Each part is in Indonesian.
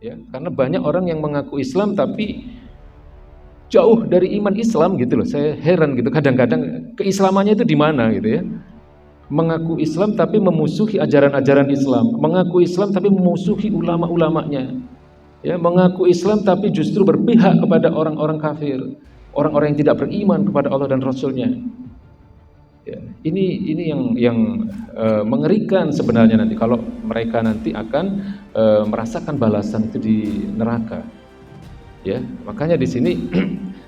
Ya, karena banyak orang yang mengaku Islam tapi jauh dari iman Islam gitu loh. Saya heran gitu kadang-kadang keislamannya itu di mana gitu ya. Mengaku Islam tapi memusuhi ajaran-ajaran Islam, mengaku Islam tapi memusuhi ulama-ulamanya. Ya, mengaku Islam tapi justru berpihak kepada orang-orang kafir, orang-orang yang tidak beriman kepada Allah dan Rasulnya. Ya, ini yang mengerikan sebenarnya nanti kalau mereka nanti akan merasakan balasan itu di neraka. Ya, makanya di sini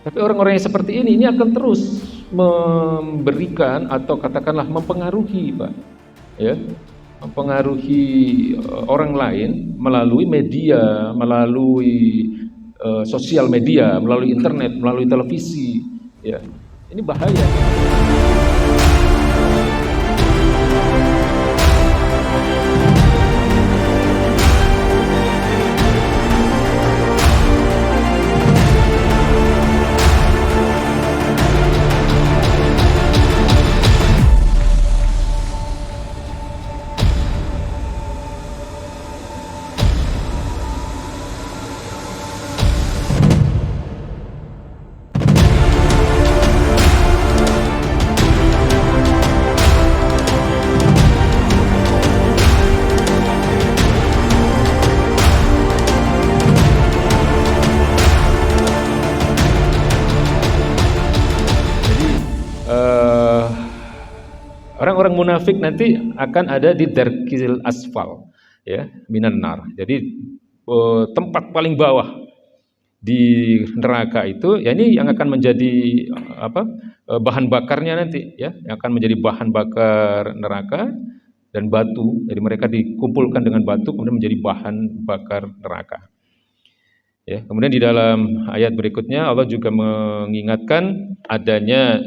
tapi orang-orang yang seperti ini akan terus memberikan atau katakanlah mempengaruhi, Pak. Ya, mempengaruhi orang lain melalui media, melalui sosial media, melalui internet, melalui televisi. Ya, ini bahaya. Orang-orang munafik nanti akan ada di darkil asfal, ya, minan nar. Jadi tempat paling bawah di neraka itu, ya ini yang akan menjadi bahan bakarnya nanti, ya, yang akan menjadi bahan bakar neraka dan batu. Jadi mereka dikumpulkan dengan batu kemudian menjadi bahan bakar neraka. Ya, kemudian di dalam ayat berikutnya Allah juga mengingatkan adanya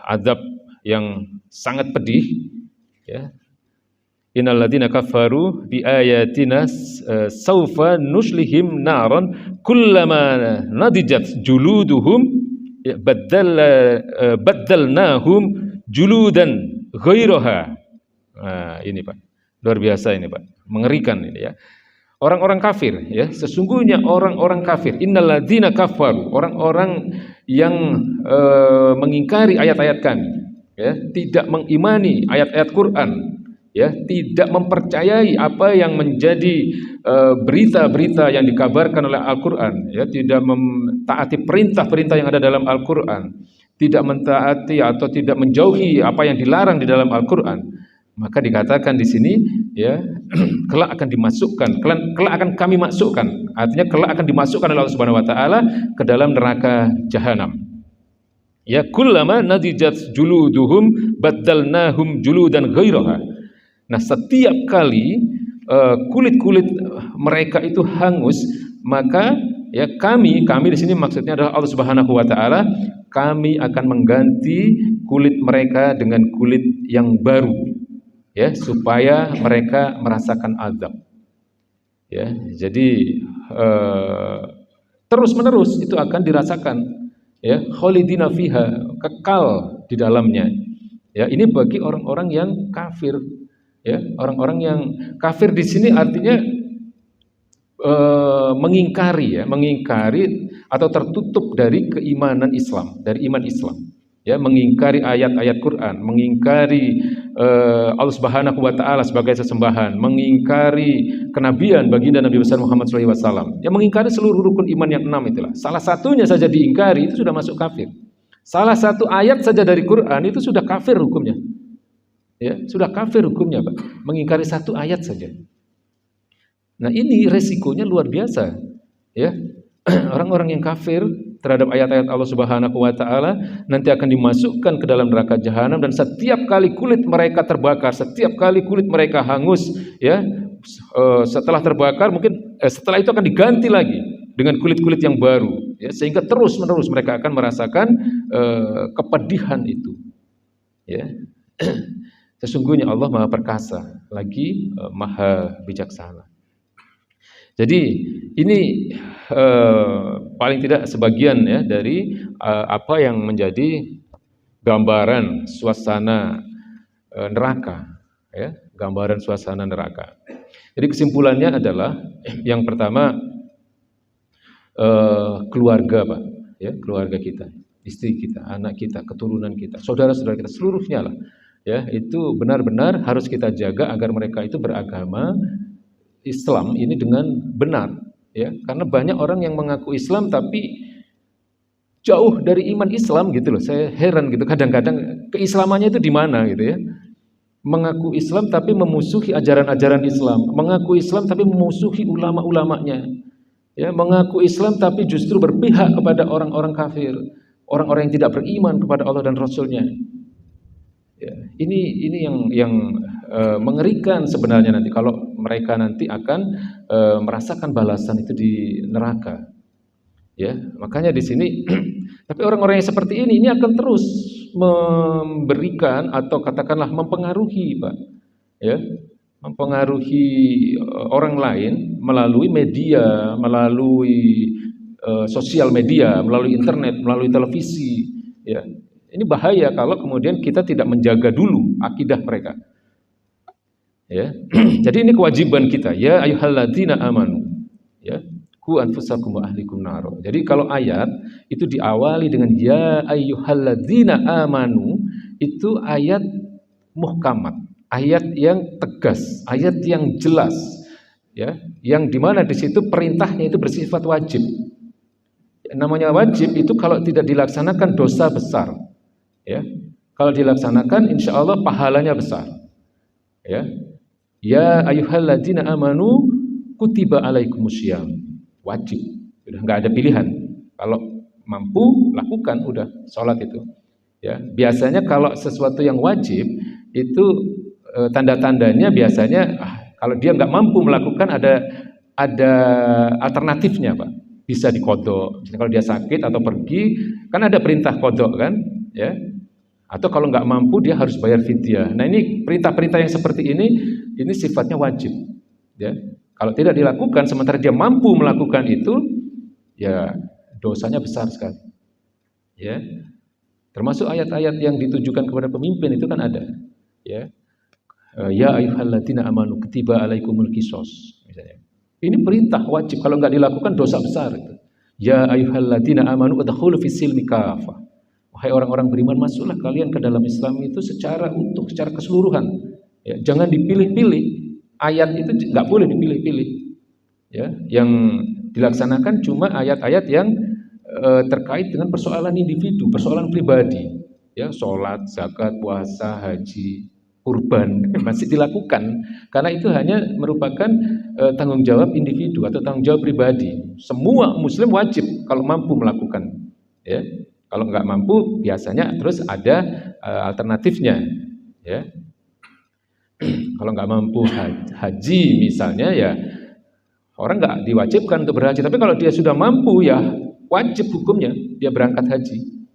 azab yang sangat pedih, ya. Innalladzina kafaru bi ayatina saufa nuslihim naran kullama nadijat juluduhum baddalnahum juludan ghairaha. Nah, ini Pak. Luar biasa ini Pak. Mengerikan ini ya. Orang-orang kafir ya, sesungguhnya orang-orang kafir, innalladzina kafaru, orang-orang yang mengingkari ayat-ayat kami, ya, tidak mengimani ayat-ayat Quran, ya, tidak mempercayai apa yang menjadi berita-berita yang dikabarkan oleh Al-Quran, ya, tidak mentaati perintah-perintah yang ada dalam Al-Quran, tidak mentaati atau tidak menjauhi apa yang dilarang di dalam Al-Quran, maka dikatakan di sini, ya, kelak akan dimasukkan, kelak akan kami masukkan, artinya kelak akan dimasukkan oleh Allah Subhanahu wa taala ke dalam neraka jahanam. Ya, kullama nadijat juluduhum baddalnahum juludan ghairaha. Nah, setiap kali kulit-kulit mereka itu hangus, maka ya kami di sini maksudnya adalah Allah Subhanahu wa taala, kami akan mengganti kulit mereka dengan kulit yang baru, ya, supaya mereka merasakan azab. Ya, jadi terus menerus itu akan dirasakan, ya, khalidina fiha, kekal di dalamnya. Ya, ini bagi orang-orang yang kafir. Ya, orang-orang yang kafir di sini artinya mengingkari, ya, mengingkari atau tertutup dari keimanan Islam, dari iman Islam. Ya, mengingkari ayat-ayat Quran, mengingkari Allah Subhanahu wa taala sebagai sesembahan, mengingkari kenabian baginda Nabi besar Muhammad SAW. Ya, mengingkari seluruh rukun iman yang 6 itulah. Salah satunya saja diingkari itu sudah masuk kafir. Salah satu ayat saja dari Quran itu sudah kafir hukumnya. Ya, sudah kafir hukumnya, Pak. Mengingkari satu ayat saja. Nah, ini resikonya luar biasa. Ya. Orang-orang yang kafir terhadap ayat-ayat Allah Subhanahu wa taala nanti akan dimasukkan ke dalam neraka jahanam, dan setiap kali kulit mereka terbakar, setiap kali kulit mereka hangus, ya, setelah terbakar mungkin setelah itu akan diganti lagi dengan kulit-kulit yang baru, ya, sehingga terus-menerus mereka akan merasakan kepedihan itu. Ya. Sesungguhnya Allah Maha Perkasa, lagi Maha Bijaksana. Jadi ini paling tidak sebagian, ya, dari apa yang menjadi gambaran suasana neraka, ya, gambaran suasana neraka. Jadi kesimpulannya adalah yang pertama keluarga, Pak, ya, keluarga kita, istri kita, anak kita, keturunan kita, saudara-saudara kita seluruhnya lah, ya, itu benar-benar harus kita jaga agar mereka itu beragama Islam ini dengan benar, ya, karena banyak orang yang mengaku Islam tapi jauh dari iman Islam gitu loh. Saya heran gitu kadang-kadang keislamannya itu di mana gitu ya. Mengaku Islam tapi memusuhi ajaran-ajaran Islam, mengaku Islam tapi memusuhi ulama-ulamanya. Ya, mengaku Islam tapi justru berpihak kepada orang-orang kafir, orang-orang yang tidak beriman kepada Allah dan Rasul-Nya. Ya, ini yang mengerikan sebenarnya nanti kalau mereka nanti akan merasakan balasan itu di neraka. Ya, makanya di sini tapi orang-orang yang seperti ini akan terus memberikan atau katakanlah mempengaruhi, Pak. Ya, mempengaruhi orang lain melalui media, melalui sosial media, melalui internet, melalui televisi, ya. Ini bahaya kalau kemudian kita tidak menjaga dulu akidah mereka. Ya. Jadi ini kewajiban kita, ya ayyuhalladzina amanu. Ya. Ku anfusakum wa ahlikum naro. Jadi kalau ayat itu diawali dengan ya ayyuhalladzina amanu, itu ayat muhkamat, ayat yang tegas, ayat yang jelas, ya, yang dimana di situ perintahnya itu bersifat wajib. Namanya wajib itu kalau tidak dilaksanakan dosa besar, ya. Kalau dilaksanakan insya Allah pahalanya besar, ya. Ya ayyuhalladzina amanu kutiba alaikumusiyam. Wajib, sudah nggak ada pilihan. Kalau mampu lakukan, udah sholat itu. Ya, biasanya kalau sesuatu yang wajib itu tanda-tandanya biasanya kalau dia nggak mampu melakukan ada alternatifnya, Pak. Bisa dikodok. Misalnya kalau dia sakit atau pergi, kan ada perintah kodok kan, ya. Atau kalau nggak mampu dia harus bayar fidyah. Nah ini perintah-perintah yang seperti ini sifatnya wajib, ya. Kalau tidak dilakukan sementara dia mampu melakukan itu, ya dosanya besar sekali. Ya. Termasuk ayat-ayat yang ditujukan kepada pemimpin itu kan ada. Ya. Ya ayyuhalladzina amanu kutiba alaikumul qisas misalnya. Ini perintah wajib, kalau nggak dilakukan dosa besar itu. Ya ayyuhalladzina amanu udkhulu fis-silmi kafah. Wahai orang-orang beriman, masuklah kalian ke dalam Islam itu secara utuh, secara keseluruhan. Ya, jangan dipilih-pilih. Ayat itu nggak boleh dipilih-pilih, ya. Yang dilaksanakan cuma ayat-ayat yang terkait dengan persoalan individu, persoalan pribadi, ya, sholat, zakat, puasa, haji, kurban masih dilakukan karena itu hanya merupakan tanggung jawab individu atau tanggung jawab pribadi. Semua Muslim wajib kalau mampu melakukan, ya. Kalau nggak mampu biasanya terus ada alternatifnya, ya. Kalau nggak mampu haji misalnya, ya orang nggak diwajibkan untuk berhaji. Tapi kalau dia sudah mampu, ya wajib hukumnya dia berangkat haji.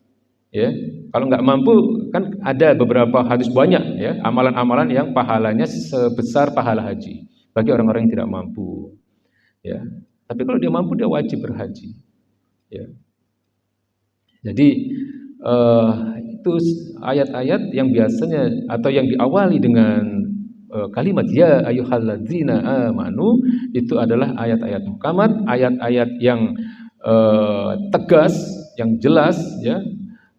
Ya, kalau nggak mampu kan ada beberapa hadis banyak, ya, amalan-amalan yang pahalanya sebesar pahala haji bagi orang-orang yang tidak mampu. Ya, tapi kalau dia mampu dia wajib berhaji. Ya, jadi itu ayat-ayat yang biasanya atau yang diawali dengan kalimat ya ayyuhalladzina amanu itu adalah ayat-ayat muhkamat, ayat-ayat yang tegas, yang jelas, ya.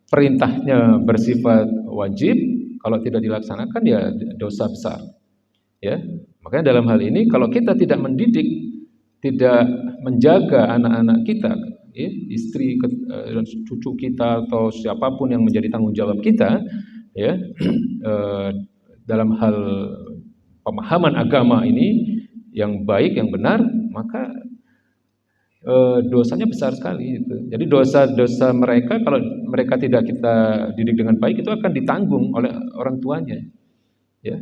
Perintahnya bersifat wajib, kalau tidak dilaksanakan ya dosa besar. Ya. Makanya dalam hal ini kalau kita tidak mendidik, tidak menjaga anak-anak kita, ya, istri, cucu kita atau siapapun yang menjadi tanggung jawab kita, ya, dalam hal pemahaman agama ini yang baik, yang benar, maka dosanya besar sekali itu. Jadi dosa-dosa mereka kalau mereka tidak kita didik dengan baik itu akan ditanggung oleh orang tuanya. Ya.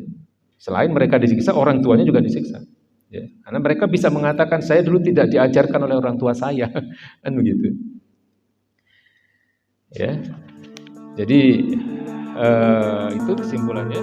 Selain mereka disiksa, orang tuanya juga disiksa. Ya. Karena mereka bisa mengatakan saya dulu tidak diajarkan oleh orang tua saya, kan begitu. Ya. Jadi itu kesimpulannya.